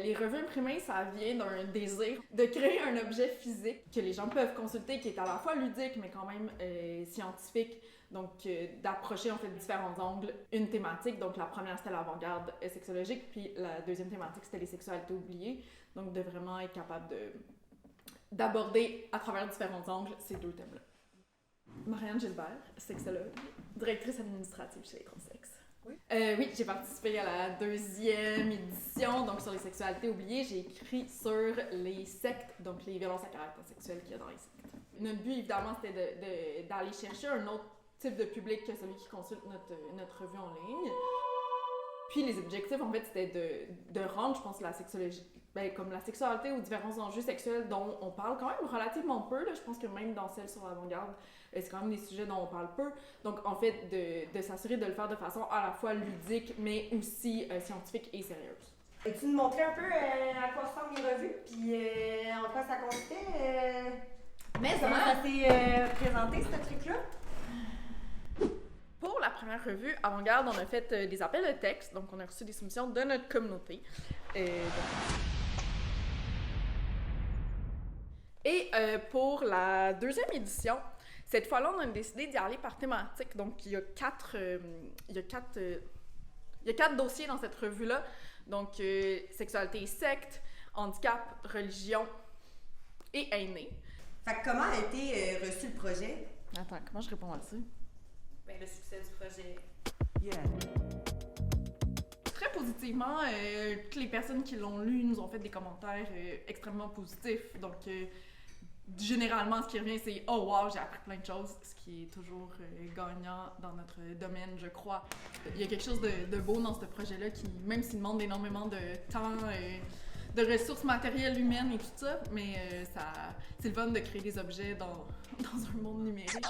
Les revues imprimées, ça vient d'un désir de créer un objet physique que les gens peuvent consulter, qui est à la fois ludique, mais quand même scientifique. Donc, d'approcher en fait différents angles, une thématique. Donc, la première, c'était l'avant-garde sexologique, puis la deuxième thématique, c'était les sexualités oubliées. Donc, de vraiment être capable d'aborder à travers différents angles ces deux thèmes-là. Marianne Gilbert, sexologue, directrice administrative chez les Transex. Oui. Oui, j'ai participé à la deuxième édition, donc sur les sexualités oubliées. J'ai écrit sur les sectes, donc les violences à caractère sexuel qu'il y a dans les sectes. Notre but, évidemment, c'était d'aller chercher un autre type de public que celui qui consulte notre revue en ligne. Puis les objectifs, en fait, c'était de rendre, je pense, la sexologie, comme la sexualité ou différents enjeux sexuels dont on parle quand même relativement peu. Là. Je pense que même dans celle sur l'avant-garde, c'est quand même des sujets dont on parle peu. Donc, en fait, de s'assurer de le faire de façon à la fois ludique, mais aussi scientifique et sérieuse. Peux-tu nous montrer un peu à quoi ressemblent les revues, puis en quoi ça consistait? Mais comment ça s'est présenté, ce truc-là? Pour la première revue Avant-garde, on a fait des appels de texte, donc on a reçu des soumissions de notre communauté. Et pour la deuxième édition, cette fois-là, on a décidé d'y aller par thématique. Donc, il y a quatre dossiers dans cette revue-là. Donc, sexualité et secte, handicap, religion et aînés. Fait que comment a été reçu le projet? Attends, comment je réponds à ça? Ben, le succès du projet. Yeah. Très positivement, toutes les personnes qui l'ont lu nous ont fait des commentaires extrêmement positifs. Donc, généralement, ce qui revient, c'est « Oh wow, j'ai appris plein de choses », ce qui est toujours gagnant dans notre domaine, je crois. Il y a quelque chose de beau dans ce projet-là qui, même s'il demande énormément de temps, de ressources matérielles humaines et tout ça, mais c'est le fun de créer des objets dans un monde numérique.